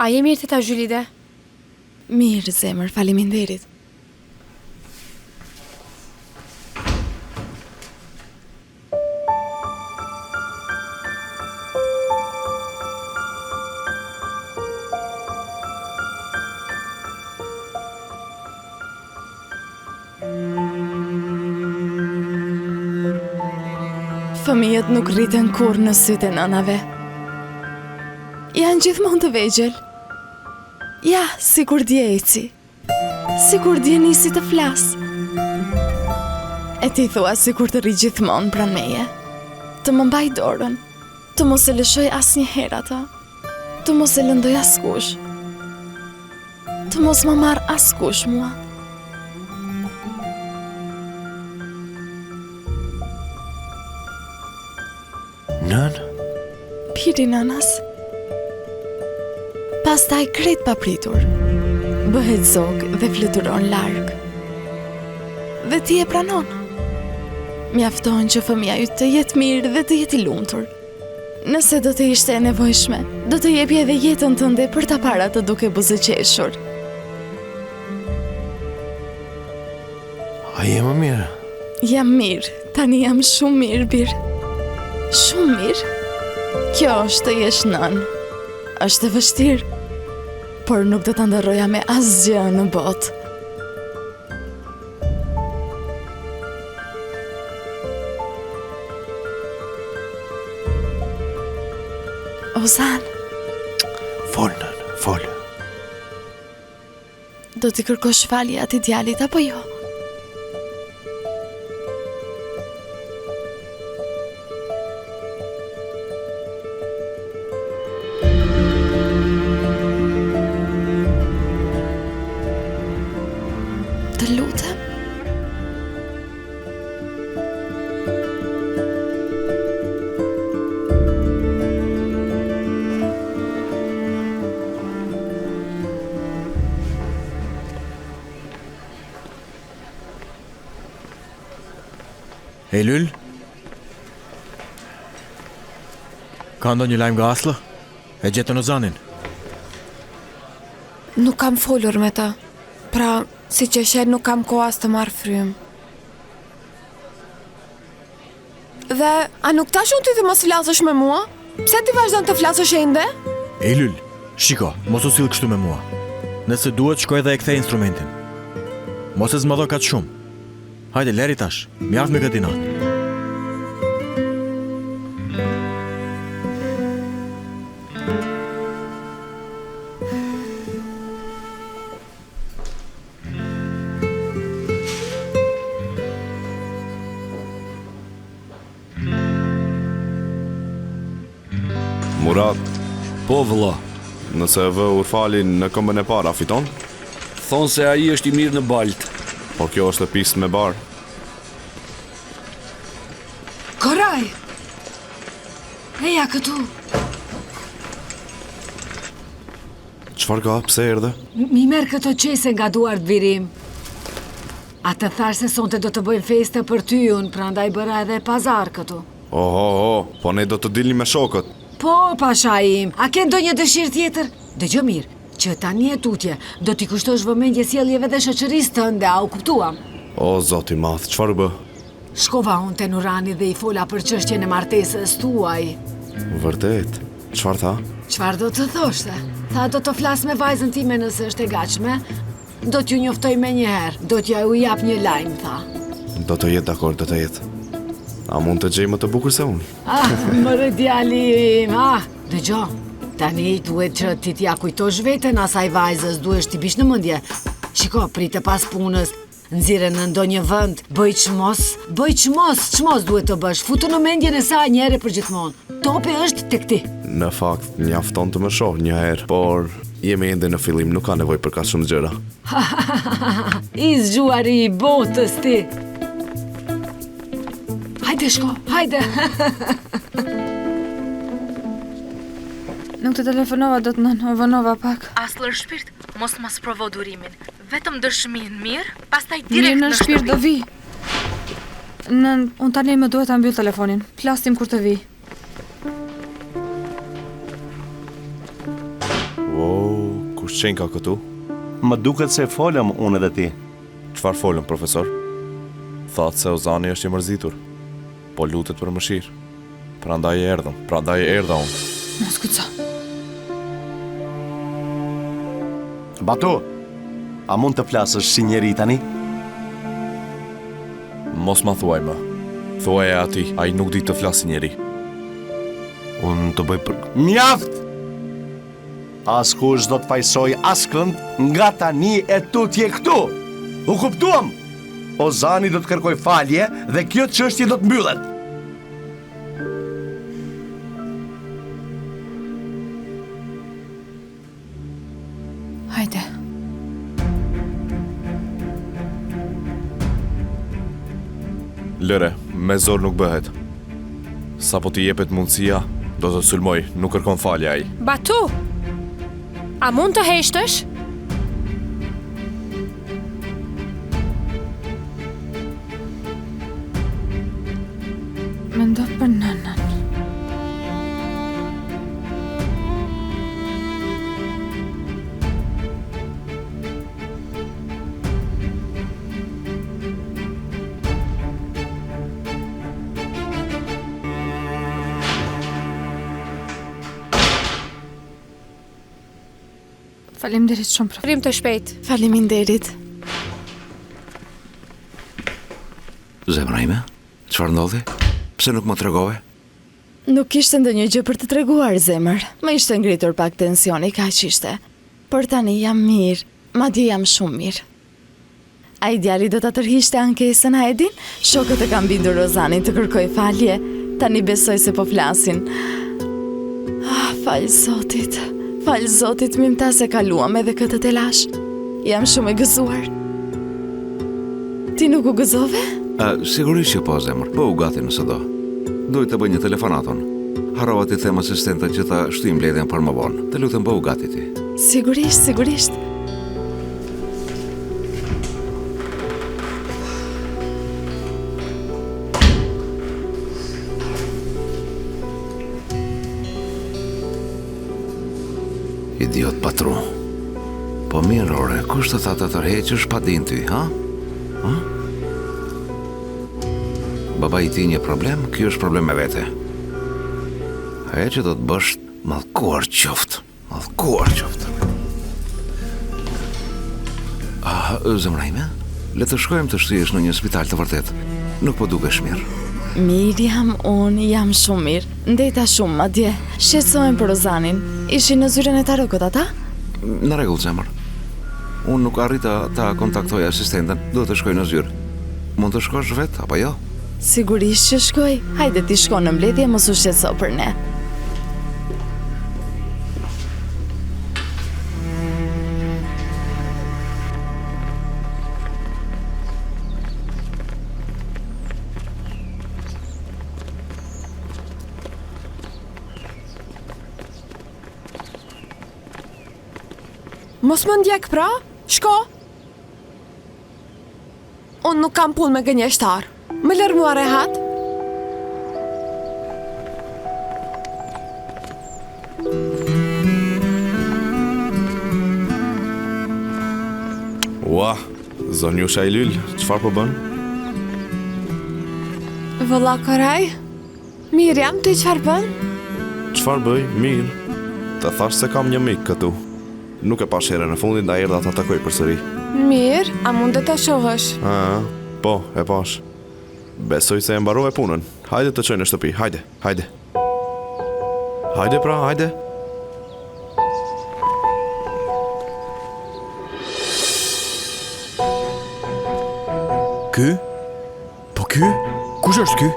A je mirë teta Zhylide? Mirë, zemër, faleminderit. Fëmijët nuk rriten kur në sytë e nënave. Janë gjithmonë të vegjël. Ja, si kur dje eci. Si kur dje nisi të flas. E ti thua si kur të rri gjithmonë pran meje. Të më mbaj dorën. Të mos e lëshoj asnjëherë atë. Të mos e lëndoj askush. Të mos më marr askush mua. Nën? Piri nanas. Pastaj krejt papritur. Bëhet zog dhe fluturon larg. Dhe ti e pranon. Mjafton që fëmia yt të jetë mirë dhe të jetë i lumtur. Nëse do të ishte e nevojshme, do të jepje edhe jetën tënde për ta parë atë duke buzëqeshur. A je më mirë? Jam mirë, tani jam shumë mirë, Bir. Shumë mirë. Kjo është të jesh nën. Është e vështirë, por nuk do ta ndarroja me asgjë në botë. Ozan, Fol, nën, fol. do t'i kërkosh falje atij djalit apo jo? Të lutem. Eylül? Ka ndonjë lajm nga Aslı? E gjetën Ozanin? Nuk kam folur me ta. Pra, si që shet nuk kam kohë as të marrë frym. Dhe, a nuk tash unë ty të mos flasësh me mua? Pse ti vazhdon të flasësh ende? Eylül, shiko, mos u sill kështu me mua. Nëse duhet, shkoj dhe e kthej instrumentin. Mos e zmadho kaq shumë. Hajde, leri tash, mjaft me këtë natë. Murat, po vëlla, nëse vë Urfalin në këmbën e parë, a fiton? Thonë se ai është i mirë në balt. Po kjo është e pistë me barë. Koraj! Eja këtu. Çfarë ka, pse erdhe? Mi merë këto qese nga duart Virim. A të thash se sonte do të bëjmë feste për ty unë, prandaj bëra edhe pazar këtu. Po ne do të dilni me shokët. Po, pasha im, a ke ndonjë dëshirë tjetër? Dëgjoj mirë, që tani e tutje, do t'i kushtosh vëmendje sjelljeve dhe shoqërisë tënde, a u kuptuam? O, zoti madh, çfarë bë? Shkova unë te Nurani dhe i fola për çështjen e martesës tuaj. Vërtet, çfarë tha? Çfarë do të thoshte? Tha do të flas me vajzën time nëse është e gatshme. Do t'ju njoftoj me njëherë, do t'ja u jap një lajm, tha. Do të jetë dakord, do të jetë. A mund të gjej më të bukur se unë? Mërë djali im, dëgjo. Tani duhet që ti t'ja kujtosh veten asaj vajzës, duhesh t'i bish në mendje. Shiko, prite pas punës, nxirre në ndonjë vend, bëj çmos duhet të bësh. Futu në mendjen e saj një herë për gjithmonë. Topi është tek ti. Në fakt, mjafton të më shoh një herë, por jemi ende në fillim, nuk ka nevojë për kaq shumë gjëra. I zgjuari i botës ti. Hajde shko, hajde. Nuk të telefonova do të u vënova pak. Asllër shpirt, mos mas provo durimin. Vetëm dëshmin mirë, pastaj direkt Mirë në shpirt do vi. Unë tani më duhet ta mbyll telefonin. Flasim kur të vi. Wow. dikush qenë ka këtu? Më duket se folëm unë edhe ti. Çfarë folëm, profesor? Thatë se Ozani është i mërzitur, po lutet për mëshirë. Prandaj e erdha unë. Mos kujtëso. Batu, a mund të flasësh si njeri tani? Mos ma thuaj më. Thuaj e ati, a i nuk di të flasë njeri. Unë të bëj për... Mjaft! Askush do të fajsoj askënd nga tani e tutje këtu. U kuptuam? Ozani do të kërkoj falje dhe kjo çështje do të mbyllet. Hajde. Lëre, me zor nuk bëhet. Sa po t'i jepet mundësia, do të sulmoj, nuk kërkon falje ai. Batu, a mund të heshtësh? Mendo për nënën. Faleminderit shumë, profesor. Rrim të shpejt. Faleminderit. Zemra ime, çfarë ndodhi? Pse nuk më tregove? Nuk kishte ndonjë gjë për të treguar, zemër. Më ishte ngritur pak tensioni, kaq ishte. Por tani jam mirë, madje jam shumë mirë. Ai djali do ta tërhiqte ankesën, a e din? Shokët e kanë bindur Rozanin të kërkoj falje. Tani besoj se po flasin. Fal Zotit. Fal Zotit, mimta se kaluam edhe këtë telash. Jam shumë e gëzuar. Ti nuk u gëzove? Sigurisht që po, zemër. Po u gati nëse do. Duhet të bëj një telefonaton. Harrova t'i them asistentët që ta shtyjmë mbledhjen për më vonë. Të lutem, po u gati ti. Sigurisht, sigurisht. Idiot patru. Po mirë, ore, kush të tha të tërheqësh pa din ty, ha? Baba i ti një problem, kjo është problem me vete. E që do të bësh mallkuar qoftë. Mallkuar qoftë. Zemra ime, le të shkojmë të shtyesh në një spital të vërtet. Nuk po dukesh mirë. Mirë jam, unë jam shumë mirë. Ndeta shumë, madje. Shqetësohem për Rozanin. Ishin në zyren e tarokët ata? Në rregull, zemër. Unë nuk arrita ta kontaktoj asistenten. Duhet të shkoj në zyrë. Mund të shkosh vetë, apo jo? Sigurisht që shkoj. Hajde ti shko në mbledhje, mos u shqetëso për ne. Mos më ndjek pra, shko. Unë nuk kam punë me gënjeshtar. Më lër mua rehat. Ua, zonjusha i lyll, çfarë po bën? Vëlla Koraj, mirë jam, ti çfarë bën? Çfarë bëj? Mirë. Të thash se kam një mik këtu. Nuk e pash herën e fundit, nda erdha ta takoj përsëri. Mirë, a mund të ta shohësh? Po, e pash. Besoj se e mbarove punën. Hajde të çoj në shtëpi, hajde, hajde. Hajde pra, hajde. Ky? Po ky? Kush është ky?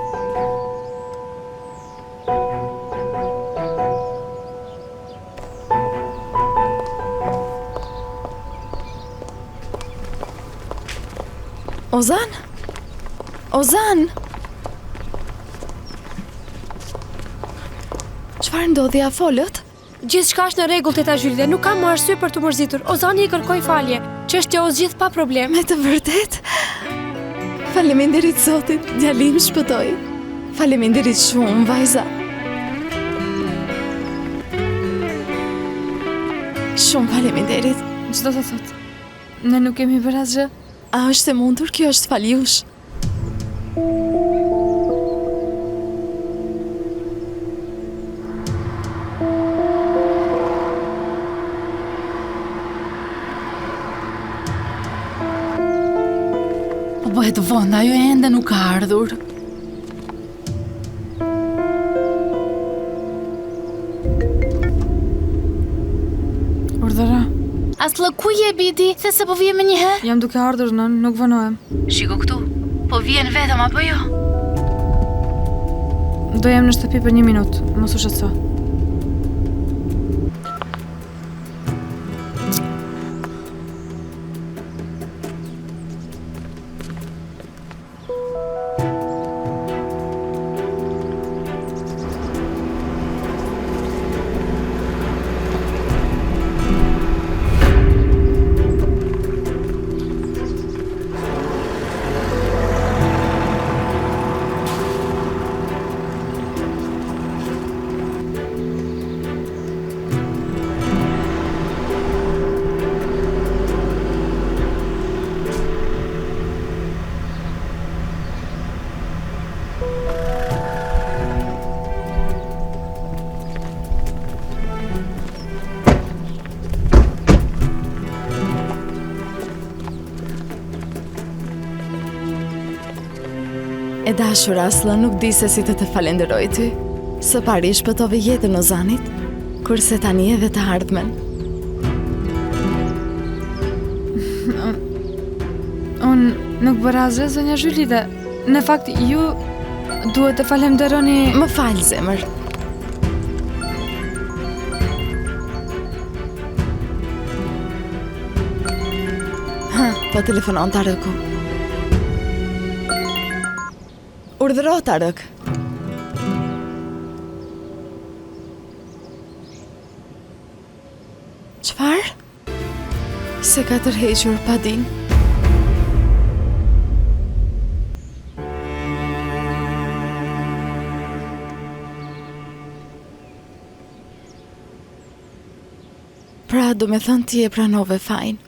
Ozan? Ozan? Çfarë ndodhi, a folët? Gjithçka është në rregull, teta Zhylide, nuk kam arsye për të mërzitur. Ozani i kërkoi falje. Çështja o zgjidh pa problem. Me të vërtet? Faleminderit Zotit, djalim shpëtoi. Faleminderit shumë, vajza. Shumë faleminderit. Ç'do të thot? Ne nuk kemi bërë asgjë. A është e mundur? Kjo është faljush. Po bëhet vonë, ajo ende nuk ka ardhur. Urdhëra. Asllë ku je Bidi? The se po vije me një herë? Jam duke ardhur nën, nuk vonohem. Shiko këtu. Po vjen vetëm apo jo? Do jam në shtëpi për 1 minutë, mos u shqetëso. E dashur Asla, nuk di se si të falenderoj ty. Së pari shpëtove jetën Ozanit, kurse tani edhe të ardhmen. Unë nuk bëra asgjë, zonja Zhyli, dhe në fakt ju duhet të falenderoni. Më fal, zemër. Po telefonon Tarëku. Urdhëro Tarëk. Çfarë? Se ka tërhequr pa din. Pra, do me thënë ti e pranove fajin.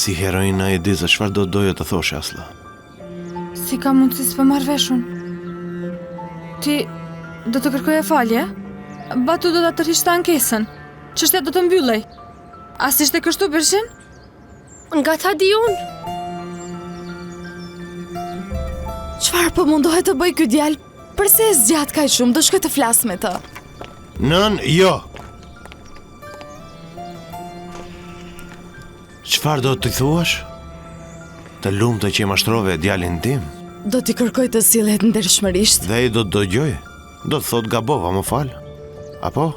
Si heroina e di se çfarë do doja të thoshe Asla. Si ka mundësi s'po marrë veshun? Ti do të kërkoje falje? Batu do ta tërhiqte ankesën. Çështja do të mbyllej. As ishte kështu Bershin? Nga ta di unë. Çfarë po mundohet të bëj ky djalë? Përse e zgjat kaq shumë? Do shkoj të flas me të. Nën, jo. Çfarë do t'i thuash? Të lumtë që mashtrove djalin tim? Do t'i kërkoj të sillet ndershmërisht. Dhe ai do të dëgjoj. Do të thot gabova, më fal. Apo?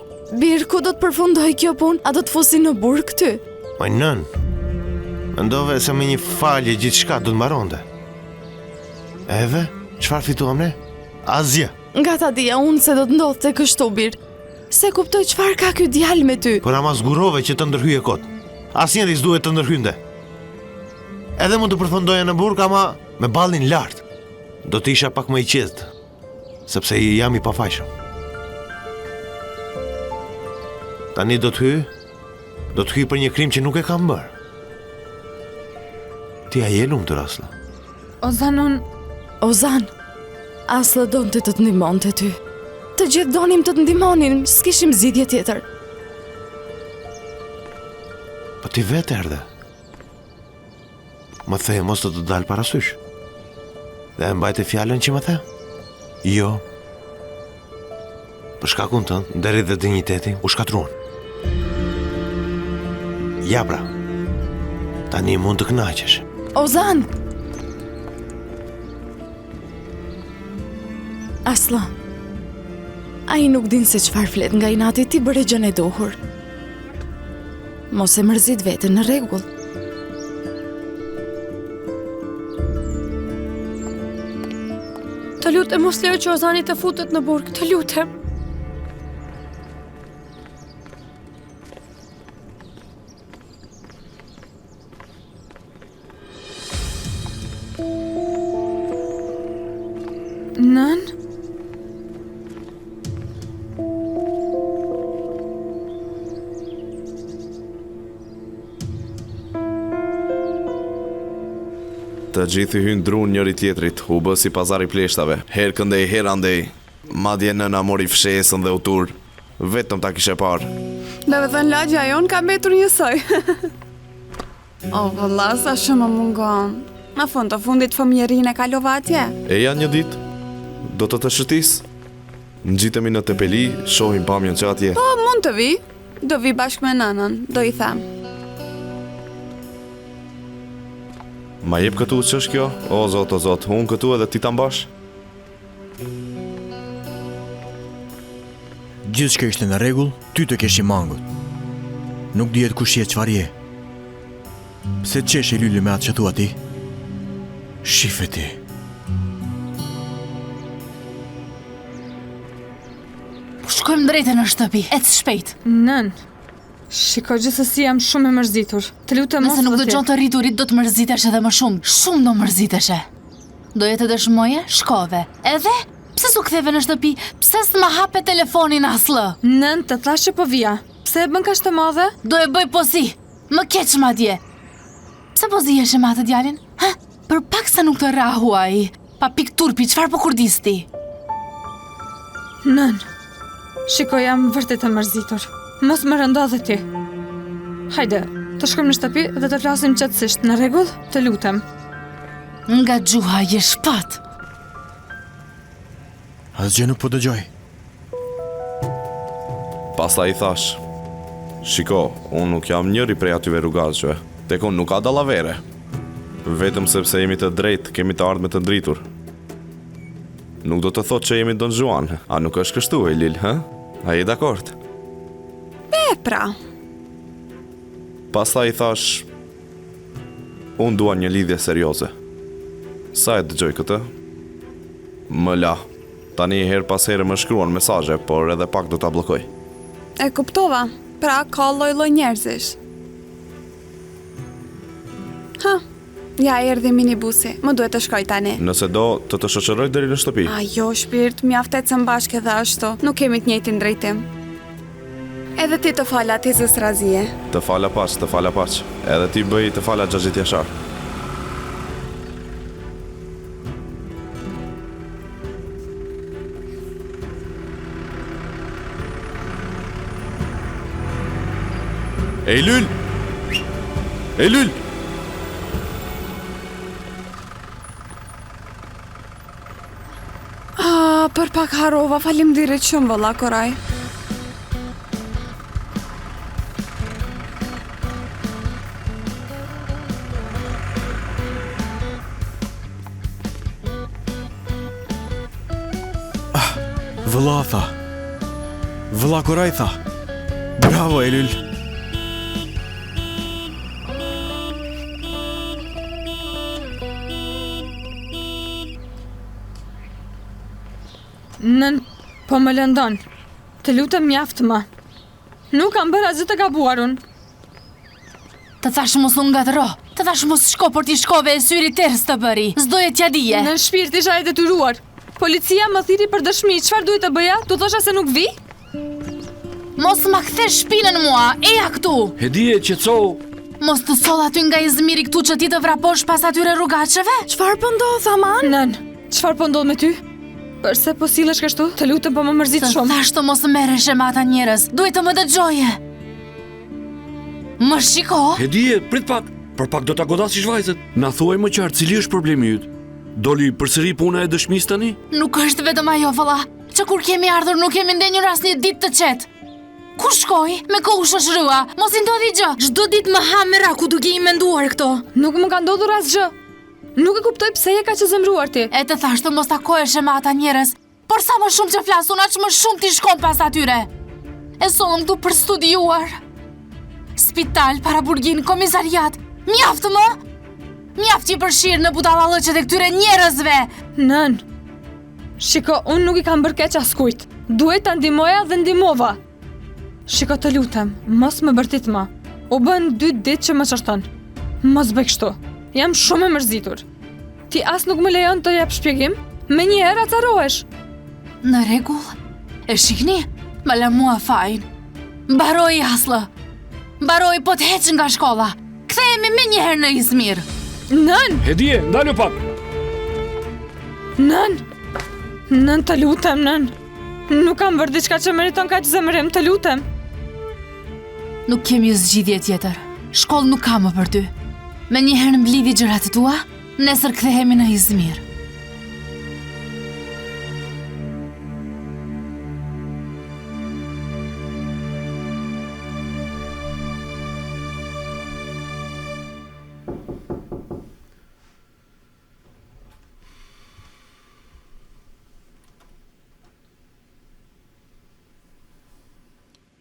Bir, ku do të përfundoj kjo punë? A do të fusi në burg këty? Oj nën. Mendove se me një falje gjithçka do të mbaronte. Edhe, çfarë fituam ne? Asgjë. Nga ta dija unë se do të ndodhte kështu Bir. Se kuptoj çfarë ka ky djalë me ty. Por ama zgurove që të ndërhyje kot. Asnjëri s'duhet të ndërhynte. Edhe mund të përfundoja në burg, ama me ballin lart. Do të isha pak më i qetë, sepse jam i pafajshëm. Tani do të hyj për një krim që nuk e kam bërë. Ti a je lumtur Asla? Ozan, Asla donte të të ndihmonte ty. Të gjithë donim të të ndihmonin, s'kishim zgjidhje tjetër. Po ti vetë erdhe. Më the mos të dalë parasysh. Dhe e mbajte fjalën që më the? Jo. Për shkakun tënd, deri dhe dinjiteti u shkatruan. Ja pra. Tani mund të kënaqesh. Ozan! Asla. Ai nuk din se çfarë flet nga inati, ti bëre gjën e duhur. Mos e mërzit veten, në rregull. Të lutem mos lejo që Ozani të futet në burg, të lutem. Nën? Të gjithë hynë drun njëri tjetrit, u bë si pazari pleshtave. Herë këndej, herë andej. Madje nëna mori fshesën dhe utur. Vetëm ta kishe parë. Dhe me thënë lagja jonë ka mbetur njësoj. O, vëlla, sa shumë më mungon. Në fund të fundit fëmijërinë e kalova atje. E janë një ditë, do të shëtis. Ngjitemi në Tepeli, shohim pamjen që atje. Po, mund të vi. Do vi bashkë me nënën, do i them. Ma jep këtu që është kjo? O zot, unë këtu edhe ti ta mbash? Gjithë shka ishte në regull, ty të kesh i mangut. Nuk dihet kush je çfarë je. Pse qesh e lulli me atë që thua ti? Shife ti. Shkojmë drejtë në shtëpi, ecë shpejt. Nën. Shiko, gjithsesi jam shumë e mërzitur. Të lutem mos. Nëse nuk dëgjon të rriturit, do të mërzitesh edhe më shumë. Shumë do mërziteshe. Doje të dëshmoje? Shkove. Edhe? Pse s'u ktheve në shtëpi? Pse s'ma hape telefonin aslë? Nën, të thash që po vija. Pse e bën kaq të madhe? Do e bëj po si. Më keq madje. Pse po zihesh me atë djalin? Ha? Për pak se nuk të rahu ai. Pa pik turpi, çfarë po kurdisti? Nën. Shiko, jam vërtet e mërzitur. Mos më rëndo dhe ti. Hajde, të shkojmë në shtëpi dhe të flasim qetësisht. Në rregull? Të lutem. Nga gjuha je shpat. Asgjë nuk po dëgjoj. Pasta i thash, shiko, unë nuk jam njëri prej atyve rrugazhve. Tek unë nuk ka dallavere. Vetëm sepse jemi të drejtë, kemi të ardhme të ndritur. Nuk do të thotë që jemi Don Juan. A nuk është kështu, Elil, hë? A je dakord? Pra. Pasta i thash, unë dua një lidhje serioze. Sa e dëgjoj këtë? Më la. Tani her pas here më shkruan mesazhe, por edhe pak do ta bllokoj. E kuptova. Pra, ka lloj njerëzish. Ha, ja erdhi minibusi. Më duhet të shkoj tani. Nëse do, të shoqëroj deri në shtëpi. Jo, shpirt, mjaftet se mbashke dhe ashtu. Nuk kemi të njëjtin drejtim. Edhe ti të fala ti zës Razie. Të fala paç. Edhe ti bëj të fala Xhaxhit Jashar. Eylül! Eylül! Për pak harova, faleminderit shumë valla Koraj. Vëlla tha. Vëlla Koraj tha. Bravo, Elul. Nën, po më lëndon. Të lutem mjaft më. Nuk kam bërë asgjë të gabuarun. Të thash mos u ngatro. Të thash mos shko, por ti shkove e syri tërës të bëri. S'doje t'ja dije. Në shpirt isha e detyruar. Policia më thiri për dëshmi, çfarë duhet të bëja? Tu thosha se nuk vi? Mos ma kthesh shpinën mua, eja këtu. Hedije, qetëso. Mos të soll aty nga Izmiri këtu që ti të vraposh pas atyre rrugaçeve. Çfarë po ndodh, aman? Nën, çfarë po ndodh me ty? Përse po sillesh kështu? Të lutem, po më mërzit shumë. Të thash të mos merresh me ata njerëz. Duhet të më dëgjoje. Më shiko. Hedije, prit pak. Për pak do ta godasish vajzën. Na thuaj më qartë, cili është problemi yt? Doli përsëri puna e dëshmisë tani? Nuk është vetëm ajo, valla. Që kur kemi ardhur nuk kemi ndenjur asnjë ditë të qetë. Ku shkoj? Me kohë shoshërua. Mos i ndodhi gjë. Çdo ditë më ha me raku duke i menduar këto. Nuk më ka ndodhur asgjë. Nuk e kuptoj pse je kaq e zemruar ti. E të thash të mos takohesh me ata njerëz. Por sa më shumë që flasun, aq më shumë ti shkon pas atyre. E sollëm këtu për studiuar. Spital, paraburgin, komisariat. Mjaft më? Mjaft që i përshirë në budallallëqet e këtyre njerëzve. Nën, Shiko, unë nuk I kam bërë keq askujt. Duhet ta ndihmoja dhe ndihmova. Shiko, të lutem, mos më bërtit më. U bën 2 ditë që më çarton. Mos bëj kështu. Jam shumë e mërzitur. Ti as nuk më lejon të jap shpjegim? Menjëherë acarohesh. Në rregull? E shikni? Më lë mua fajin. Mbaroj Aslı. Mbaroj po të heq nga shkolla. Kthehemi menjëherë në Izmir. Nën! Hedije, ndalo pak. Nën! Nën, të lutem, nën. Nuk kam bërë diçka që meriton kaq zemërim, të lutem. Nuk kemi zgjidhje tjetër. Shkollë nuk ka më për ty. Menjëherë mblidhi gjërat tua, nesër kthehemi në Izmir.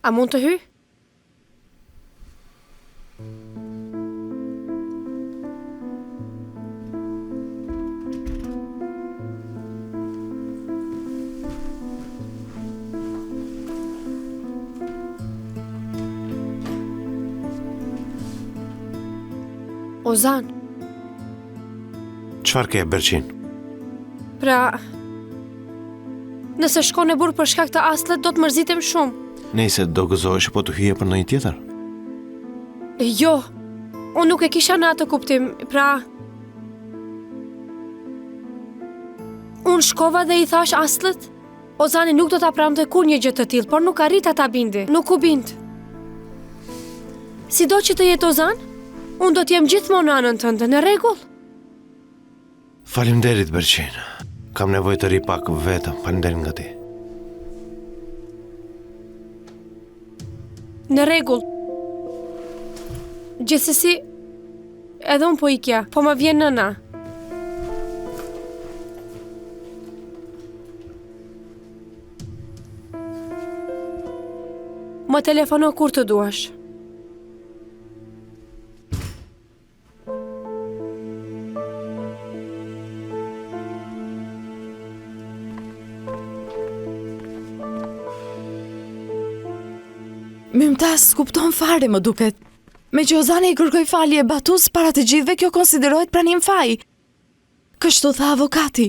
A mund të hy? Ozan, Çfarë ke, Berqin? pra... Nëse shkon e burë për shkak të Aslet, do të mërzitem shumë. Nëse do gëzohesh po të hyje për ndonjë tjetër? Jo, unë nuk e kisha në atë kuptim, pra... Unë shkova dhe I thash Aslet, Ozani nuk do ta prante kur një gjë të tillë, por nuk arrita ta bindi, nuk u bind. Sido që të jetë Ozan, unë do t'jem gjithmonë në anën tënde, në rregull? Faleminderit, Berqin. Kam nevojë të ri pak vetëm, faleminderit nga ti. Në rregull. Gjithsesi, edhe unë po ikja, po më vjen nëna. Më telefono kur të duash. Mimtas kupton fare më duket. Me që Ozani I kërkoi falje Batus para të gjithëve, kjo konsiderohet pranim faji. Kështu tha avokati.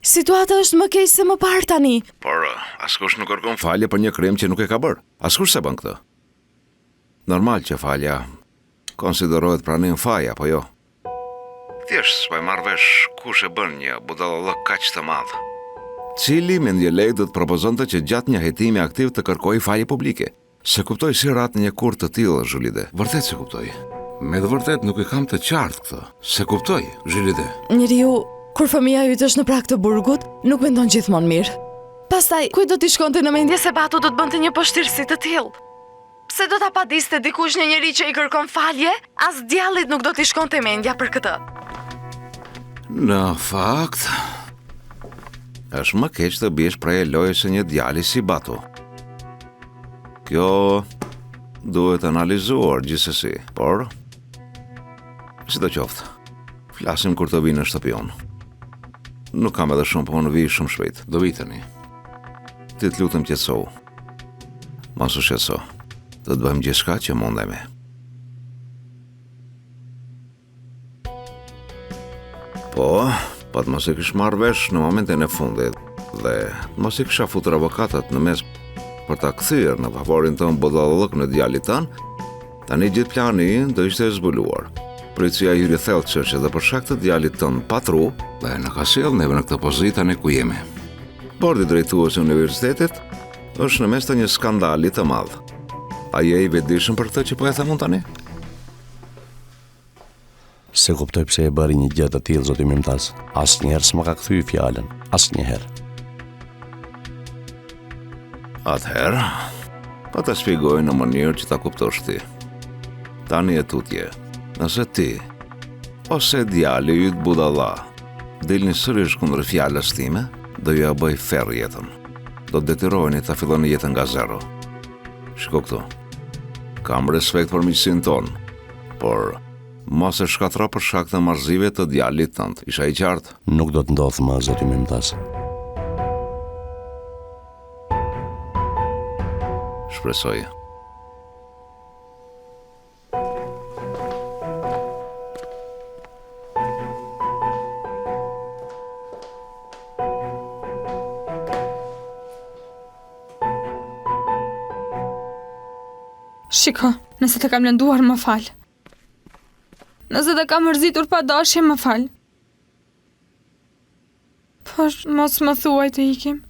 Situata është më keq se më parë tani. Por askush nuk kërkon falje për një krim që nuk e ka bërë. Askush se bën këtë. Normal që falja konsiderohet pranim faji apo jo. Thjesht s'po e marr vesh kush e bën një budallallëk kaq të madh. Cili mendjelej do të propozonte që gjatë një hetimi aktiv të kërkojë falje publike. Se kuptoj si rat një kur të tillë, Zhulide. Vërtet se kuptoj. Me të vërtet nuk e kam të qartë këtë. Se kuptoj, Zhulide. Njeriu, kur fëmia yt është në prag të burgut, nuk mendon gjithmonë mirë. Pastaj, kujt do t'i shkonte në mendje se Batu do të bënte një pështirësi të tillë? Pse do ta padiste dikush një njeri që I kërkon falje, as djallit nuk do t'i shkonte mendja për këtë. Në fakt, është më keq të biesh prej lojës së një djali si Batu. Kjo duhet analizuar gjithsesi, por sidoqoftë, flasim kur të vi në shtëpi unë. Nuk kam edhe shumë, po në vi shumë shpejt. Do vi tani. Ti të lutem qetësohu. Mos u shqetëso. Do të bëjmë gjithçka që mundemi. Po të mos e kish marrë vesh në momentin e fundit dhe mos I kisha futur avokatët në mes për ta kthyer në favorin tënd budallëk në djalit tënd, tani gjithë plani do ishte zbuluar. Policia hyri thellë çështje dhe për shkak të djalit tënd patru dhe na ka sjellë neve në këtë pozitë tani ku jemi. Bordi drejtues I universitetit është në mes të një skandali të madh. A je I vetëdijshëm për këtë që po e them unë tani? Se kuptoj pse e bëri një gjë të tillë zoti Mimtas. Asnjëherë s'më ka kthyer fjalën, asnjëherë. Atëherë, pa të shpjegoj në mënyrë që ta kuptosh ti. Tani e tutje, nëse ti, ose djali yt budalla, dilni sërish kundër fjalës time, do ju ja bëj ferr jetën. Do të detyroheni ta filloni jetën nga zero. Shiko këtu. Kam respekt për miqësinë tonë, por mos e shkatro për shkak të marrëzive të djalit tënd. Isha I qartë? Nuk do të ndodhë më, zoti Mimtas. Shpresoje. Shiko, nëse të kam lënduar, më fal. Nëse të kam mërzitur pa dashje, më fal. Por mos më thuaj të ikim.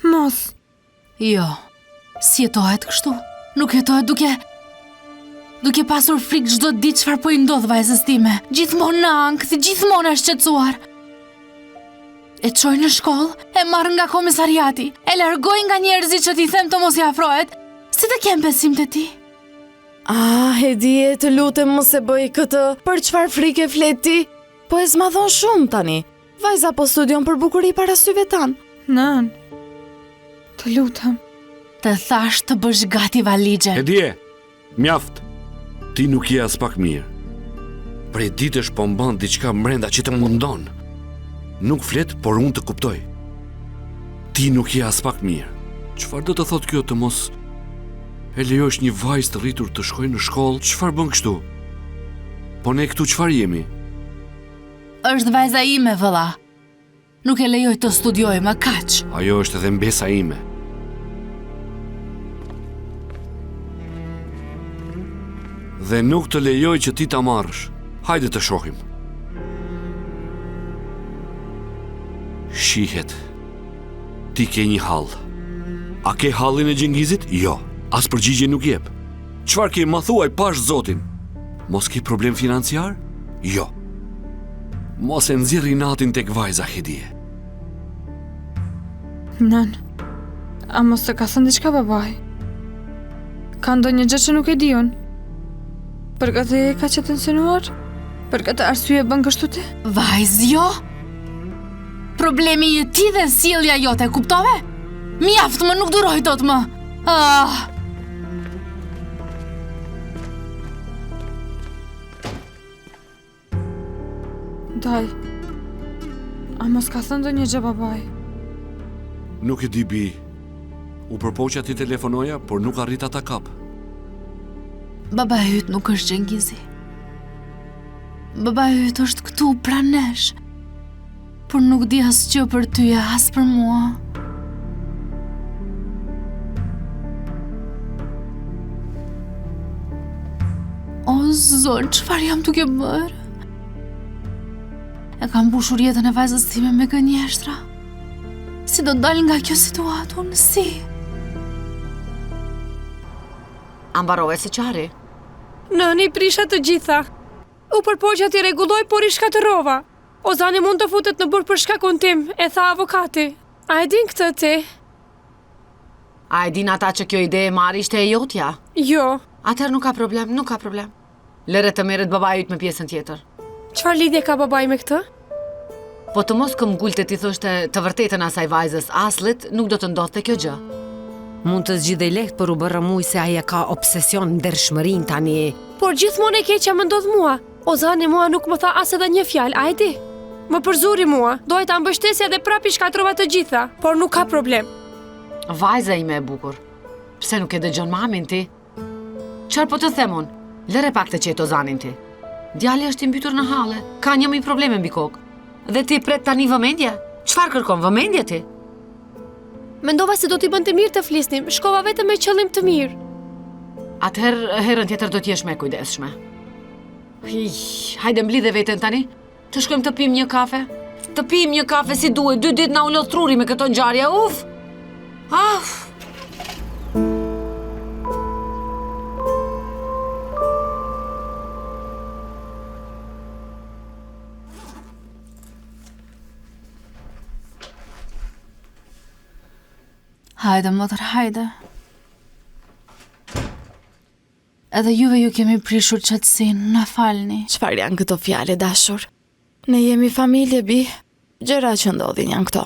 Mos. Jo, si jetohet kështu? Nuk jetohet duke pasur frikë çdo ditë çfarë po I ndodh vajzës time. Gjithmonë në ankth, gjithmonë është shqetësuar. E çoj në shkollë, e marr nga komisariati, e largoj nga njerëzit që t'i them të mos I afrohet. Si të kem besim të ti? Hedie, të lutem mos e bëj këtë. Për çfarë frike flet ti? Po e zmadhon shumë tani. Vajza po studion për bukuri para syve tan. Nën, të lutem. Të thash të bësh gati valigje. Hedie, mjaft. Ti nuk je as pak mirë. Prej ditësh po mban diçka brenda që të mundon. Nuk flet, por unë të kuptoj. Ti nuk je as pak mirë. Çfarë do të thotë kjo të mos e lejosh një vajzë të rritur të shkojë në shkollë? Çfarë bën kështu? Po ne këtu çfarë jemi? Është vajza ime, vëlla. Nuk e lejoj të studioj më kaq. Ajo është edhe mbesa ime. Dhe nuk të lejoj që ti ta marrësh. Hajde të shohim. Shihet. Ti ke një hall. A ke hallin e Gjengizit? Jo. As përgjigje nuk jep. Çfarë ke, ma thuaj pash zotin? Mos ke problem financiar? Jo. Mos e nxirri natin tek vajza, Hedie. Nën, a mos të ka thënë diçka babaj? Ka ndonjë gjë që nuk e di unë? Për këtë e ka që të insinuar? Për këtë arsye bën kështu ti? Vajzë, jo. Problemi je ti dhe sjellja jote, kuptove? Mjaft, më nuk duroj dot më. Daj, a mos ka thënë ndonjë gjë babaj? Nuk e di, bi. U përpoqja ti telefonoja, por nuk arrita ta kap. Baba yt nuk është Gjengizi. Baba yt është këtu pranë nesh. Por nuk di asgjë për ty, as për mua. O, Zot, çfarë jam duke bërë? E kam mbushur jetën e vajzës time me gënjeshtra. Si do dal nga kjo situatë, unë si? Ambarove së qari? Nëni prisha të gjitha. U përpoqja t'i rregulloj, por I shkatërrova. Ozani mund të futet në burg për shkakun tim, e tha avokati. A e din këtë ti? A e din ata që kjo ide e marrë ishte e jotja? Jo. Atëherë nuk ka problem, nuk ka problem. Lëre të merret babai yt me pjesën tjetër. Çfarë lidhje ka babai me këtë? Po të mos këmbgulte ti thoshte të vërtetën asaj vajzës Aslit, nuk do të ndodhte kjo gjë. Mund të zgjidhej lehtë, por u bë rëmuj se ai e ka obsesion ndershmërinë tani. Por gjithmonë e keqja më ndodh mua. Ozani mua nuk më tha as edhe një fjalë, a e di? Më përzuri mua, dojë ta mbështesja dhe prap I shkatrova të gjitha, por nuk ka problem. Vajza ime e bukur. Pse nuk e dëgjon mamin ti? Çfarë po të them unë? Lëre pak të qetë Ozanin ti. Djali është I mbytur në halle, ka 1000 probleme mbi kokë. Dhe ti pret tani vëmendje? Çfarë kërkon vëmendje ti? Mendova se do t'i bënte mirë të flisnim, shkova vetëm me qëllim të mirë. Atëherë herën tjetër do t'jesh më e kujdesshme. Hajde mblidhe veten tani. Të shkojmë të pim një kafe? Të pim një kafe si duhet, 2 ditë na u lodh truri me këto ngjarje, uf! Hajde, motër, hajde. Edhe juve ju kemi prishur qetësinë, na falni. Çfarë janë këto fjale, dashur? Ne jemi familje, bi. Gjëra që ndodhin janë këto.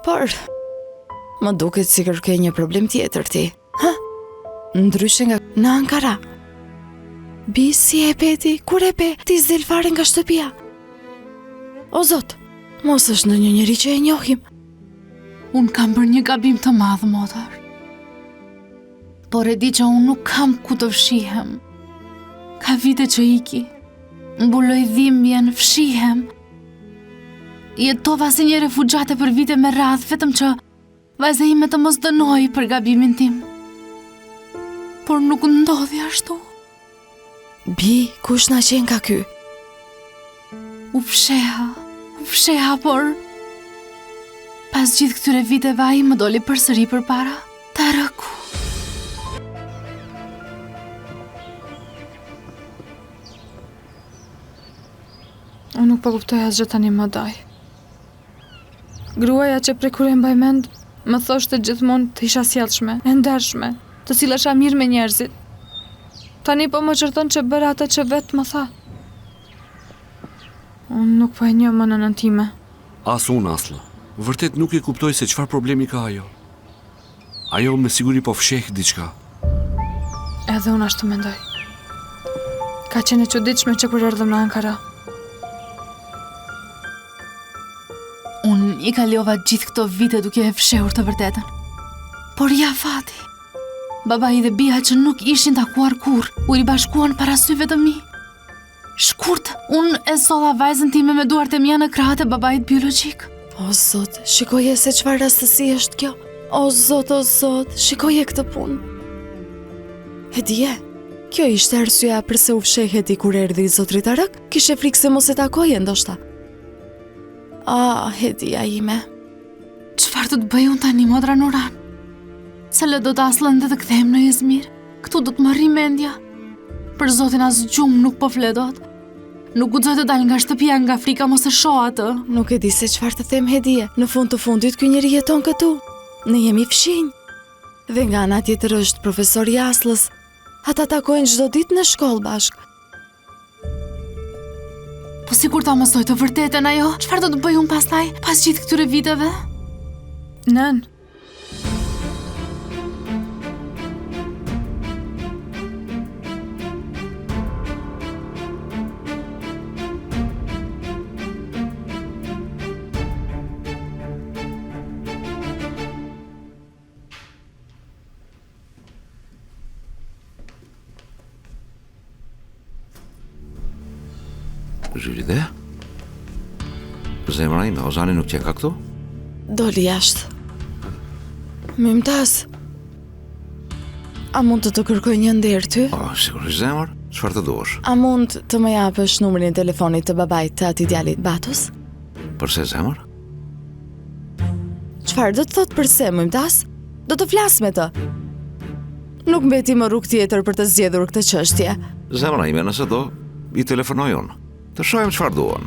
Por, më duket si kërke një problem tjetër ti. Ndryshe nga në Ankara. Bi, si e peti, kur e pe, ti s'del fare nga shtëpia. O Zot, mos është ndonjë njeri që e njohim. Unë kam bërë një gabim të madh, motër. por e di që unë nuk kam ku të fshihem. Ka vite që iki, mbuloj dhimbjen, fshihem. Jetova si një refugjate për vite me radhë, vetëm që vajza ime të mos dënoj për gabimin tim. Por nuk ndodhi ashtu. Bi, kush na qenë ka ky? U fsheha, por pas gjithë këtyre viteve ai më doli përsëri përpara. Taraku. Unë nuk po kuptoj asgjë tani më daj. Gruaja që prej kur e mbaj mend, më thoshte gjithmonë të isha sjellshme, e ndershme, të sillesha mirë me njerëzit. Tani po më çerton që bëra atë që vetë më tha. Unë nuk po e njoh më nënën time. As unë Asla. Vërtet nuk e kuptoj se çfarë problemi ka ajo. Ajo me siguri po fsheh diçka. Edhe unë ashtu mendoj. Ka qenë e çuditshme që kur erdhëm në Ankara. Unë i kalova gjithë këto vite duke e fshehur të vërtetën. Por ja fati. Babai dhe bija që nuk ishin takuar kurrë, u ribashkuan para syve të mi. Shkurt, unë e solla vajzën time me duart e mia në krahët e babait biologjik. O Zot, shikoje se çfarë rastësi është kjo. O Zot, shikoje këtë punë. E dije, kjo ishte arsyeja pse u fshehej ti kur erdhi zotri Tarak? Kishe frikë se mos e takoje ndoshta. Hedia ime. Çfarë do të bëj unë tani, modra Nuran? Cele do të Aslën dhe të kthejmë në Izmir? Këtu do të më rri mendja. Për zotin as gjumë nuk po fledot. Nuk guxoj të dal nga shtëpia, nga frika mos e shoh atë. Nuk e di se çfarë të them, Hedie. Në fund të fundit ky njeri jeton këtu. Ne jemi fshinj. Dhe nga ana tjetër është profesori Aslës. Ata takojnë çdo ditë në shkollë bashkë. Po sikur ta mësoj të vërtetën ajo, çfarë do të bëj unë pastaj, pas gjithë këtyre viteve? Nën. Zhylide? Zemra ime, Ozani nuk qenë ka këtu? Doli jashtë. Mimtaz, a mund të kërkoj një nder ty? Sigurisht zemër, çfarë të duash? A mund të më japësh numrin e telefonit të babait të atij djalit Batus? Përse zemër? Çfarë do të thot përse, Mimtaz? Do të flas me të. Nuk mbeti më rrugë tjetër për të zgjedhur këtë çështje. Zemra ime, nëse do, i telefonoj unë. Të shohim çfarë duan.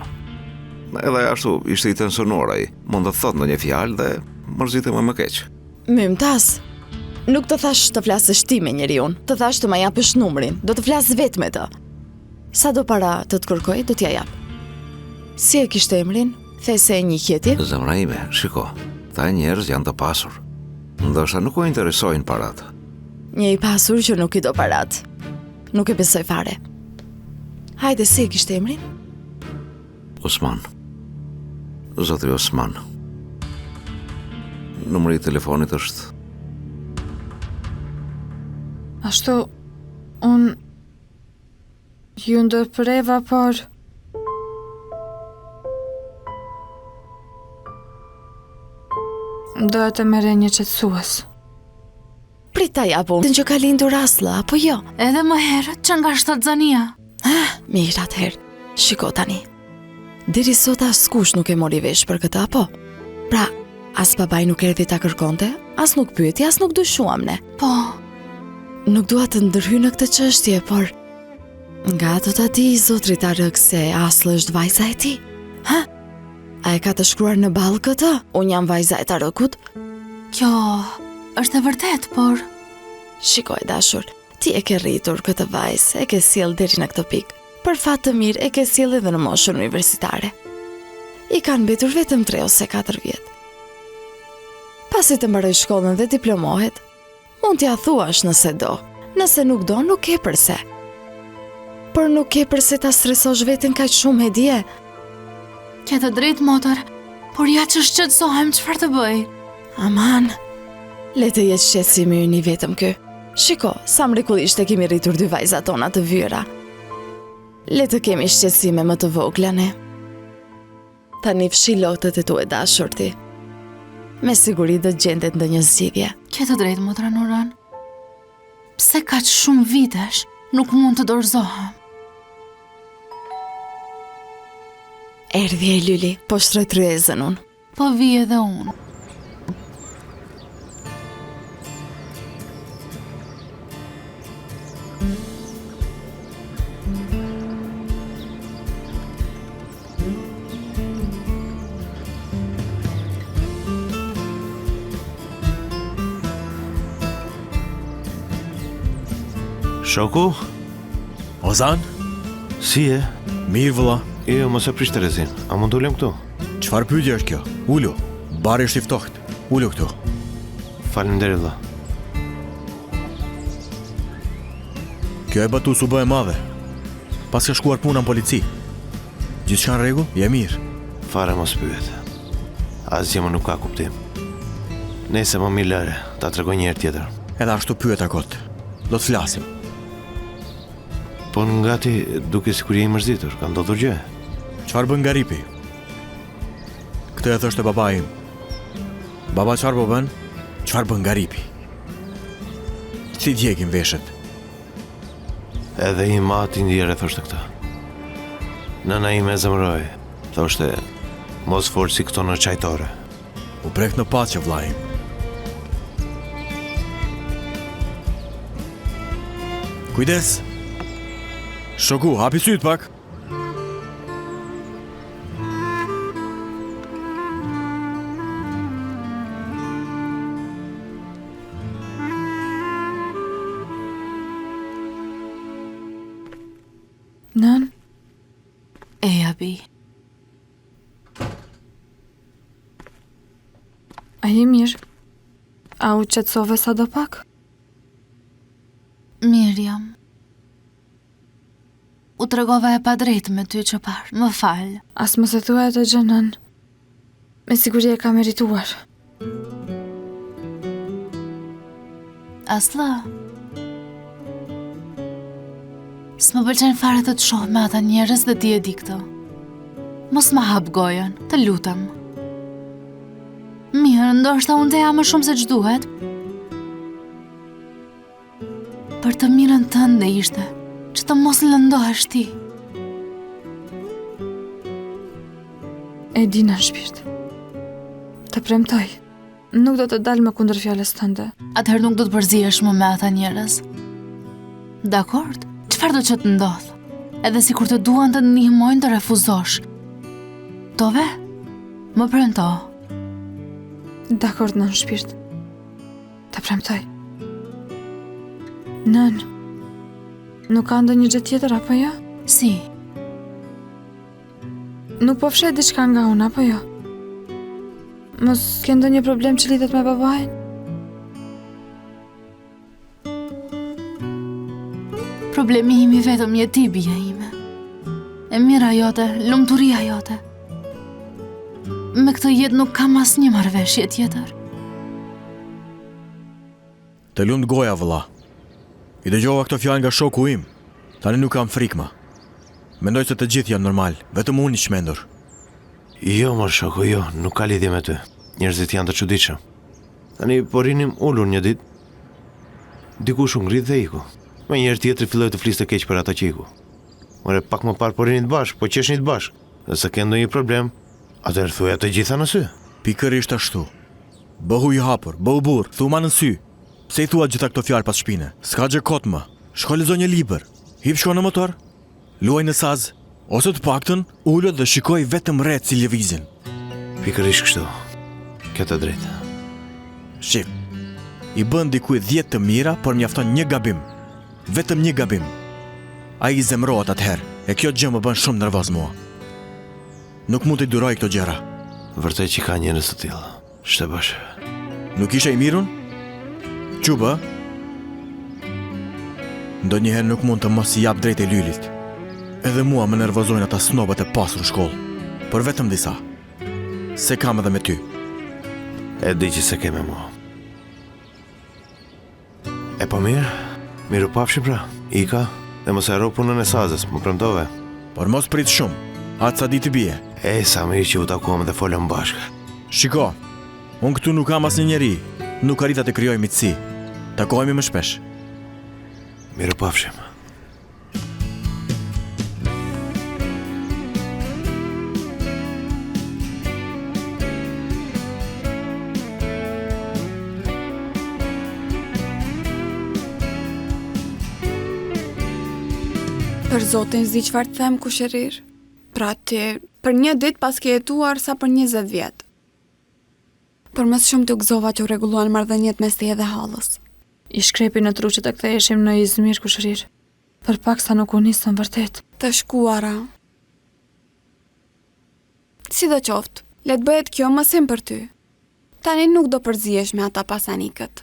Edhe ashtu ishte i tensionor ai. Mund të thot ndonjë fjalë dhe mërzitem më keq. Mimtaz, nuk të thash të flasësh ti me njeriu, të thash të më japësh numrin. Do të flas vetë me të. Sa do para të kërkoj, do t'ja jap. Si e kishte emrin? The se e njihje ti? Zemra ime, shiko. Ta njerëz janë të pasur. Ndoshta nuk u interesojnë parat. Një i pasur që nuk i do parat. Nuk e besoj fare. Hajde, si e kishte emrin? Osman. Zotri Osman. Numri i telefonit është... Ashtu, unë ju ndërpreva, por... dohet të merre një qetësues. Prit ta japun, që ka lindur Asla, apo jo? Edhe më herët që nga shtatzania. Mirë atëherë, shiko tani. Deri sot askush nuk e mori vesh për këtë, apo? Pra, as babai nuk erdhi ta kërkonte, as nuk pyeti, as nuk dyshuam ne. Po. Nuk dua të ndërhyj në këtë çështje, por nga do ta di zotri Tarak se Asla është vajza e tij. Ha? A e ka të shkruar në ball këtë? Unë jam vajza e Tarakut? Kjo është e vërtet, por... Shikoj, dashur, ti e ke rritur këtë vajzë, e ke sjell deri në këtë pikë. Për fat të mirë, e ke sjell edhe në moshën universitare. I kanë mbetur vetëm 3 ose 4 vjet. Pasi të mbaroj shkollën dhe diplomohet, mund t'ja thuash nëse do. Nëse nuk do, nuk ke përse. Por nuk ke përse ta stresosh veten kaq shumë, Hedie. Ke të drejtë, motër, por ja që shqetësohem çfarë të bëj. Aman, le të jetë shqetësimi yni vetëm ky. Shiko, sa mrekullisht e kemi rritur dy vajzat tona të vyra. Le të kemi shqetësime më të vogla ne. Tani fshi lotët e tu e dashur ti. Me siguri do gjendet ndonjë zgjidhje. Ke të drejtë, motra Nuran. Pse kaq shumë vitesh nuk mund të dorëzohem? Erdhi e Lyli, po shtroj tryezën unë. Po vi edhe unë. Shoku? Ozan? Si e? Mirë vëlla. Jo, mos e prish Terezin. A mund të ulem këtu? Çfarë pyetje është kjo? Ulu. Bari është i ftohtë. Ulu këtu. Faleminderit vëlla. Kjo e batus u bë e madhe. Pas ka shkuar puna në polici. Gjithçka në rregull? Je mirë. Fare mos pyet. Asgjë më nuk ka kuptim. Nëse më mirë lëre, ta tregoj një herë tjetër. Edhe ashtu pyet akot. Do të flasim. Po nga ti duke sikur je i mërzitur, ka ndodhur gjë? Çfarë bën Garipi? Këtë e thoshte baba im. Baba çfarë po bën? Çfarë bën Garipi? Si djegin veshët? Edhe i mati ndjerë thoshte këtë. Nëna ime zemroi, thoshte, mos forci këto në çajtore. U prek në paqe vllai im. Kujdes! Shoku, hapi syt pak! Nën? Abi. A je mirë? A u qetësove sa do pak? Mirë jam. U tregova e pa drejtë me ty që parë. Më falë. As mos e thua atë gjë nën. Me siguri e ka merituar. Asla. S'më pëlqen fare të shoh me ata njerëz dhe ti e di këtë. Mos ma hap gojën, të lutem. Mirë, ndoshta unë të jam më shumë se ç'duhet. Për të mirën tënde ishte, që të mos lëndohesh ti. E di në shpirt. Të premtoj. Nuk do të dalë më kundër fjalës tënde. Atëherë nuk do të përzihesh më me ata njerëz. Dakord? Çfarë do që të ndodh? Edhe si kur të duan të ndihmojnë të refuzosh. Tove? Më premto. Dakord, nën shpirt. Të premtoj. Nën. Nuk ka ndonjë gjë tjetër apo jo? Si? Nuk po fshet diçka nga unë apo jo? Mos ke ndonjë problem që lidhet me babain? Problemi imi vetëm je ti, bia ime. E mira jote, lumturia jote. Me këtë jetë nuk kam asnjë marrëveshje tjetër. Të lumt goja, vëlla. I dëgjova këto fjalë nga shoku im. Tani nuk kam frikë më. Mendoj se të gjithë janë normal, vetëm unë i çmendur. Jo, mor shoku, jo, nuk ka lidhje me ty. Njerëzit janë të çuditshëm. Tani po rinim ulur një ditë. Dikush u ngrit dhe iku. Me njëherë tjetri filloi të fliste keq për ata që iku. Ore pak më parë po rinit bashkë, po qeshnit bashkë. Nëse ke ndonjë problem, atëherë thuaj të gjitha në sy. Pikërisht ashtu. Bëhu i hapur, bëhu burr, thuma në sy. Pse i thua gjitha këto fjalë pas shpine? S'ka gjë kot më. Shko lexo një libër. Hip shko në motor. Luaj në saz, ose të paktën ulët dhe shikoj vetëm rreth si lëvizin. Pikërisht kështu. Ke të drejtë. Shif. I bën dikujt 10 të mira, por mjafton një gabim. Vetëm një gabim. Ai i zemrohet atëherë, e kjo gjë më bën shumë nervoz mua. Nuk mund të duroj këto gjëra. Vërtet që ka njerëz të tillë. Shte bash. Nuk ishe i mirun? Quba? Ndonjëherë nuk mund të mos i jap drejt e Lylit. Edhe mua më nervozojnë ata snobët e pasur në shkollë. Por vetëm disa. Se kam edhe me ty. E di që se ke me mua. E po mirë, miru pafshim pra, Ika, dhe mos e haro punën e Sazës, më premtove. Por mos prit shumë, atë sa di të bie. Sa mirë që u takuam dhe folëm bashkë. Shiko, unë këtu nuk kam asnjë njeri, nuk arrita të krijoj miqësi. Takohemi më shpesh. Miru pafshim. Për zotin zi çfarë të them kushërir. Pra ti, për një ditë pas ke jetuar sa për 20 vjet. Për më shumë të gëzova që u rregulluan marrëdhëniet mes teje dhe Hallës. I shkrepi në tru që të ktheheshim në Izmir kushërir. Për pak sa nuk u nisën vërtet. Të shkuara. Sidoqoftë, le të bëhet kjo mësim për ty. Tani nuk do përzihesh me ata pasanikët.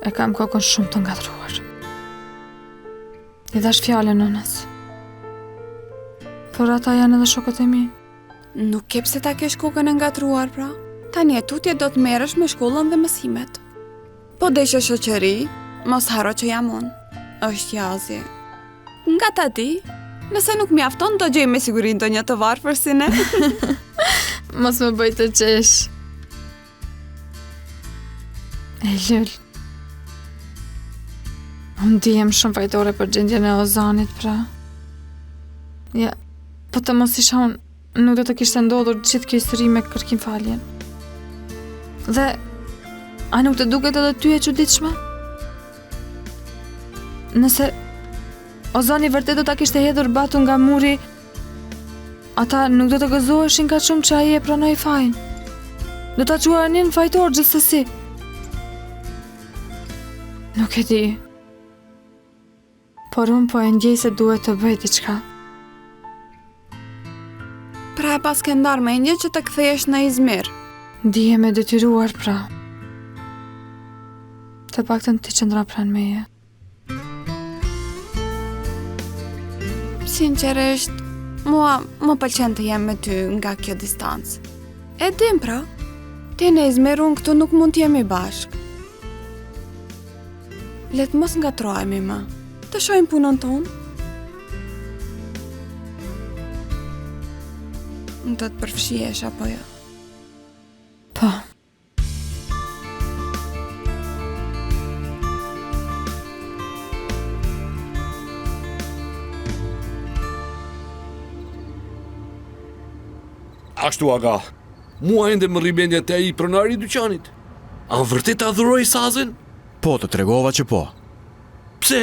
E kam kokën shumë të ngatruar. I dhash fjallën nënës. Por ata janë edhe shokët e mi. Nuk ke pse ta kesh kokën e ngatruar, pra. Tani e tutje do të merresh me shkollën dhe mësimet. Po deshe shoqëri, mos haro që jam unë. Është jazi. Nga ta di, nëse nuk mjafton, do gjej me siguri ndonjë të varfër si ne. Mos më bëj të qesh. E lull. Unë dihem shumë fajtore për gjendjen e Ozanit, pra. Ja, po të mos isha unë, nuk do të kishte ndodhur gjithë kjo histori me kërkim faljen. Dhe, a nuk të duket edhe ty e çuditshme? Nëse Ozani vërtet do ta kishte hedhur Batu nga muri, ata nuk do të gëzoheshin kaq shumë që ai e pranoi fajin. Do ta quanin fajtor gjithsesi. Nuk e di. Por unë po e ndjej se duhet të bëj diçka. Pra e pas ke ndarë mendje që të kthehesh në Izmir. Ndihem e detyruar, pra. Të paktën ti qëndra pranë meje. Sinqerisht, mua më pëlqen të jem me ty nga kjo distancë. E dim, pra. Ti në Izmir, unë këtu nuk mund të jemi bashkë. Le të mos ngatrohemi më. Të shohim punën tonë. Do të përfshihesh apo jo? Po. Ashtu aga, mua ende më rrimendja te ai pronari i dyqanit. A vërtet adhuroi Sazën? Po, të tregova që po. Pse?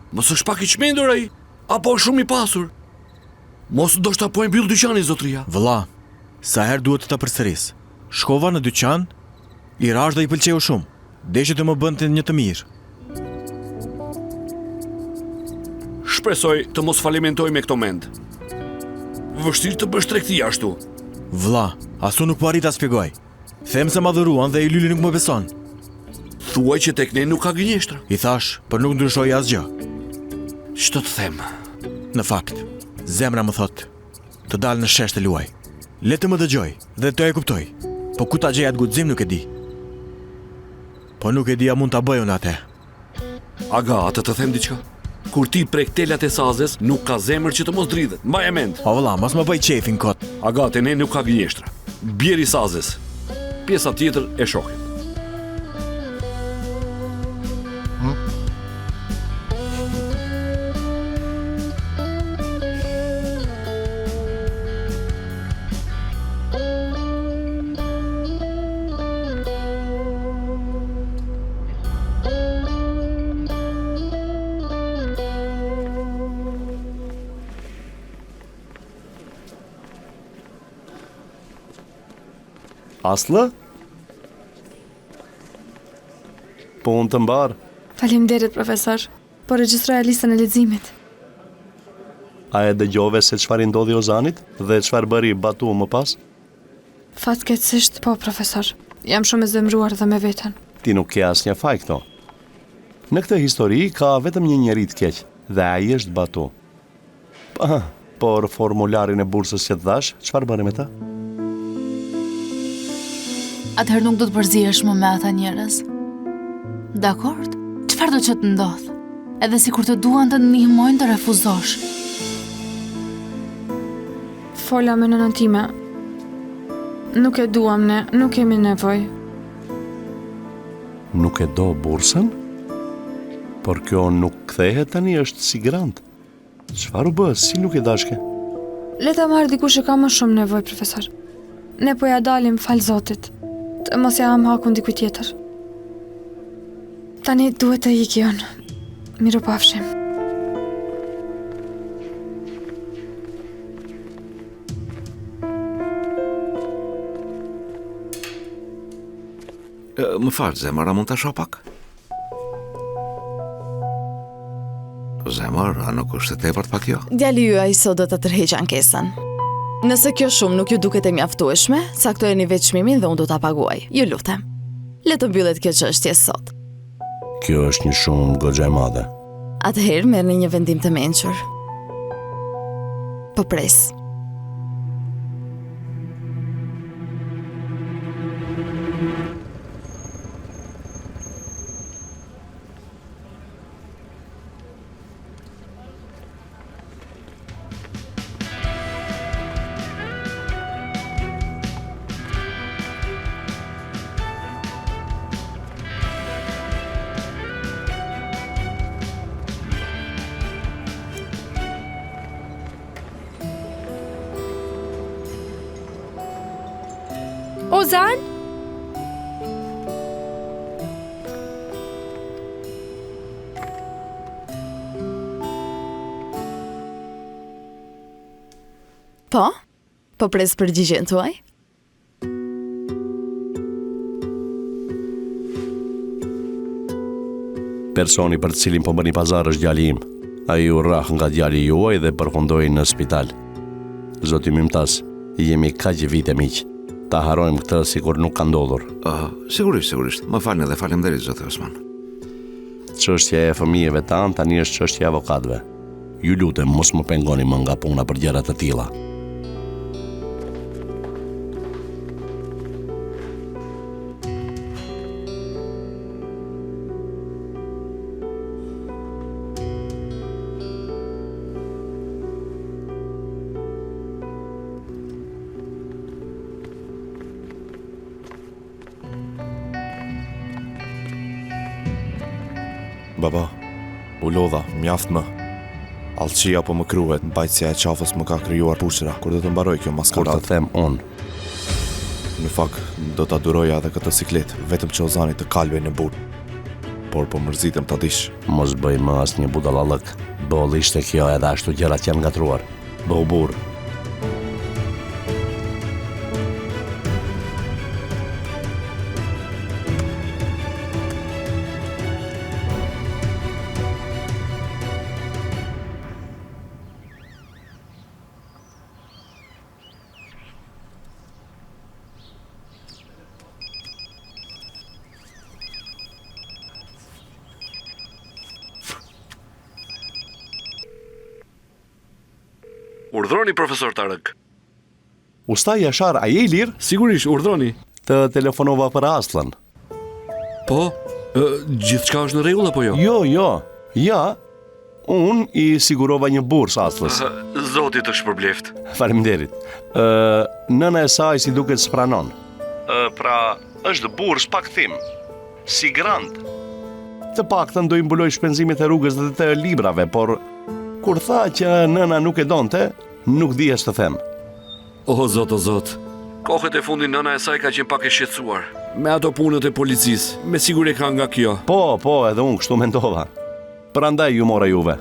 Mos është pak i çmendur ai, apo është shumë i pasur? Mos ndoshta po e mbyll dyqanin zotria. Vëlla, sa herë duhet të ta përsëris. Shkova në dyqan, i rash dhe i pëlqeu shumë. Deshi të më bënte një të mirë. Shpresoj të mos falimentoj me këto mend. Vështirë të bësh tregti ashtu. Vëlla, asu nuk po arrit ta spjegoj. Them se ma dhuruan dhe i Lyli nuk më beson. Thuaj që tek ne nuk ka gënjeshtra. I thash, për nuk ndryshoj asgjë. Ç'të të them? Në fakt, zemra më thot, të dalë në shesh të luaj. Le të më dëgjoj dhe të e kuptoj. Po ku ta gjej atë guxim nuk e di. Po nuk e di a mund ta bëj unë atë. Aga, atë të them diçka. Kur ti prek telat e Sazës, nuk ka zemër që të mos dridhet. Mbaj e mend. O vëlla, mos më bëj qefin kot. Aga, te ne nuk ka gënjeshtra. Bjeri Sazës. Pjesa tjetër e shohim. Aslı? Po unë të mbarë. Faleminderit, profesor. Po regjistroj listën e leximit. A e dëgjove se çfarë ndodhi Ozanit dhe çfarë bëri Batu më pas? Fatkeqësisht po, profesor. Jam shumë e zemruar dhe me veten. Ti nuk ke asnjë faj këto. Në këtë histori ka vetëm një njeri të keq, dhe ai është Batu. Por formularin e bursës që të dhash, çfarë bëre me ta? Atëherë nuk do të përzihesh më me ata njerëz. Dakord? çfarë do që të ndodh? Edhe si kur të duan të ndihmojnë të refuzosh. Fola me nënën time. Nuk e duam ne, nuk kemi nevoj. Nuk e do bursën? Por kjo nuk kthehet tani, është si grant. Çfarë u bë, si nuk e dashke? Leta marrë dikush që ka më shumë nevoj, profesor. Ne po ja dalim fal Zotit, të mos ja ham hakun dikuj tjetër. Tani duhet të ikjon. Miropafshim. Më falë, zemër, a mund të shoh pak? Zemër, a nuk është e tepërt pak jo? Djali juaj sot do të tërheq ankesën. Nëse kjo shumë nuk ju duket e mjaftueshme, caktojeni veç çmimin dhe unë do ta paguaj. Ju lutem. Le të mbyllet kjo çështje sot. Kjo është një shumë goxha e madhe. Atëherë merrni një vendim të mençur. Po pres. Ozan? Po pres përgjigjen tuaj? Personi për të cilin po bëni pazar është djali im. Ai u rrah nga djali juaj dhe përfundoi në spital. Zoti Mimtas, jemi kaq vite miq. Ta harojmë këtë sikur nuk ka ndodhur. Sigurisht. Më falni dhe faleminderit zoti Osman. Çështja e fëmijëve tan tani është çështja e avokatëve. Ju lutem mos më pengoni më nga puna për gjëra të tilla. Baba, u lodha, mjaft më. Allçia po më kruhet, mbajtësia e qafës më ka krijuar pushra. Kur do të mbaroj kjo maskarat? Kur të them unë. Në fakt, do ta duroja edhe këtë siklet, vetëm që Ozani të kalbej në burë. Por po mërzitem ta dish. Mos bëj më asnjë budallallëk. Boll ishte kjo, edhe ashtu gjërat janë ngatruar. Bëu burr. Urdhroni, profesor Tarëk. Ustaj Jashar, a je i lirë? Sigurisht, urdhroni. Të telefonova për Aslën. Po, gjithçka është në rregull apo jo? Jo. Ja, unë i sigurova një bursë Aslës. Zoti të shpërbleft. Faleminderit. Nëna e saj si duket s'pranon. Pra, është bursë pa kthim. Si grant. Të paktën do i mbuloj shpenzimet e rrugës dhe të librave, por kur tha që nëna nuk e donte, nuk dihesh të them. O zot. Kohët e fundit nëna e saj ka qenë pak e shqetësuar. Me ato punët e policisë, me siguri ka nga kjo. Po, edhe unë kështu mendova. Prandaj ju mora juve.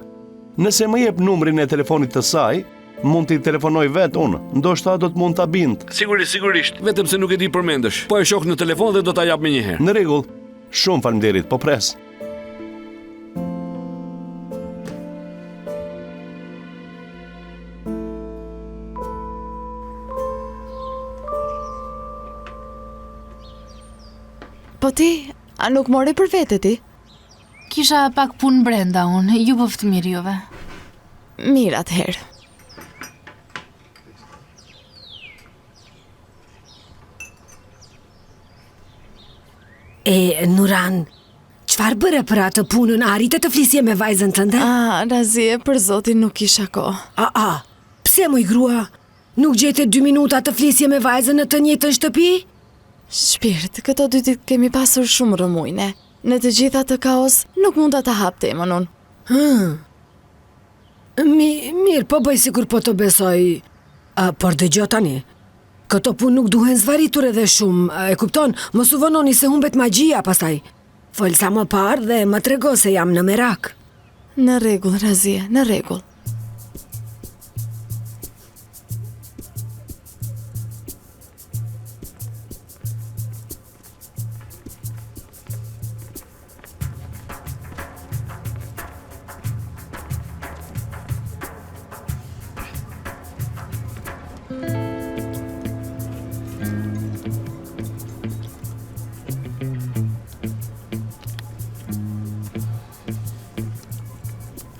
Nëse më jep numrin e telefonit të saj, mund t'i telefonoj vetë unë, ndoshta do të mund ta bind. Sigurisht, vetëm se nuk e di përmendesh. Po e shoh në telefon dhe do ta jap menjëherë. Në rregull. Shumë faleminderit, po pres. Po ti, a nuk more për vete ti? Kisha pak punë brenda unë, ju bëft mirë juve. Mirë atëherë. Nuran, Çfarë bëre për atë punën? Arrite të flisje me vajzën tënde? Razie, për zotin nuk kisha kohë. Pse moj grua? Nuk gjete 2 minuta të flisje me vajzën në të njëjtën shtëpi? Shpirt, këto 2 ditë kemi pasur shumë rëmujne. Në të gjitha të kaos, nuk mund ta hap temën unë. Mirë, po bëj sikur po të besoj. Por dëgjoj tani. Këto punë nuk duhen zvaritur edhe shumë, e kupton? Mos u vononi se humbet magjia pastaj. Fol sa më parë dhe më trego se jam në merak. Në rregull, Razie, në rregull.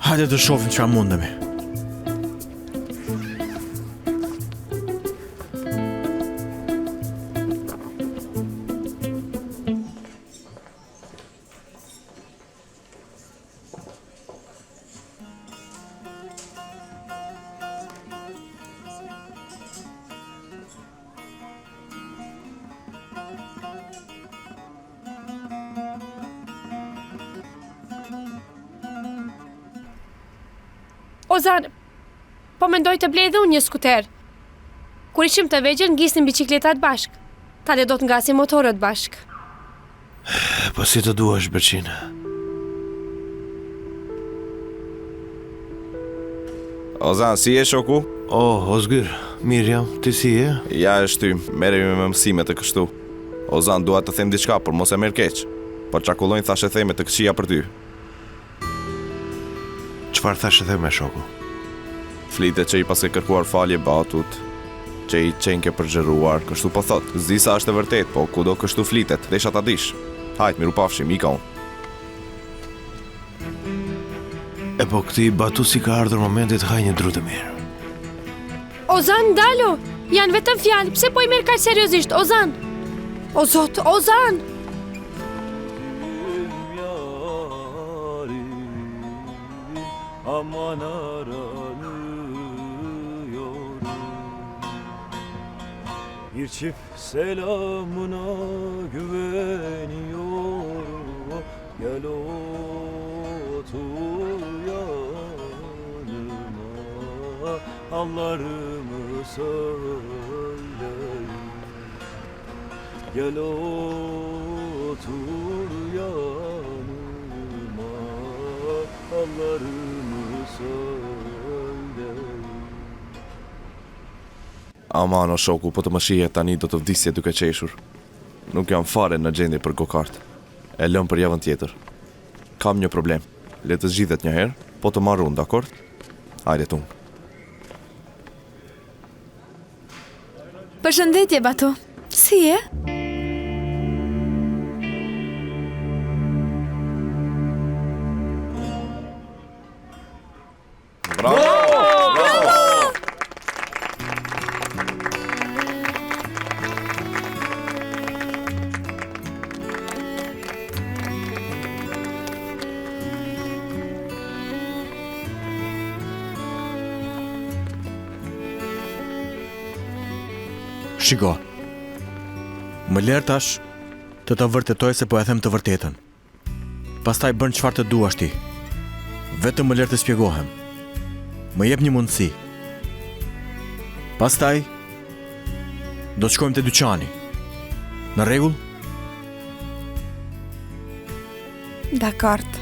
Hajde të shohim çfarë mundemi. Ozan, po mendoj të blej dhe unë një skuter. Kur ishim të vegjël, ngisnim bicikletat bashk. Tani do të ngasim motorët bashk. Po si të duash, Berqina. Ozan, si je shoku? Ozgyr, mirë jam, ti si je? Ja e shtym, merremi me mësime të kështu. Ozan, dua të them diçka, por mos e merr keq. Po çakullojnë thashë theme të këqija për ty. Çfarë thashë theme, shoku? Flitet që i pas ke kërkuar falje Batut, që i qenke përgjëruar, kështu po thot. Zdi sa është e vërtet, po kudo kështu flitet, desha ta dish. Hajt, miru pafshim, ika unë. E po këti Batu si ka ardhur momentit haj një dru të mirë. Ozan, ndalo! Janë vetëm fjalë, pse po i merr kaq seriozisht, Ozan? O Zot, Ozan! Aman aranıyorum. Bir çift selamına güveniyorum. Gel otur yanıma, hallarımı söyle. Gel otur yanıma, hallarımı Aman o shoku, po të më shihet tani do të vdisje duke qeshur. Nuk jam fare në gjendje për gokart. E lëm për javën tjetër. Kam një problem. Le të zgjidhet një herë, po të marr unë, dakord? Hajde tunë. Përshëndetje, Batu. Si je? Bravo! Shiko, më lërë tash të të vërtetoj se po e them të vërtetën. Pastaj bën çfarë të duash ti. Vetëm më lërë të spjegohem. Më jep një mundësi. Pastaj do të shkojmë te dyqani. Në rregull? Dakord.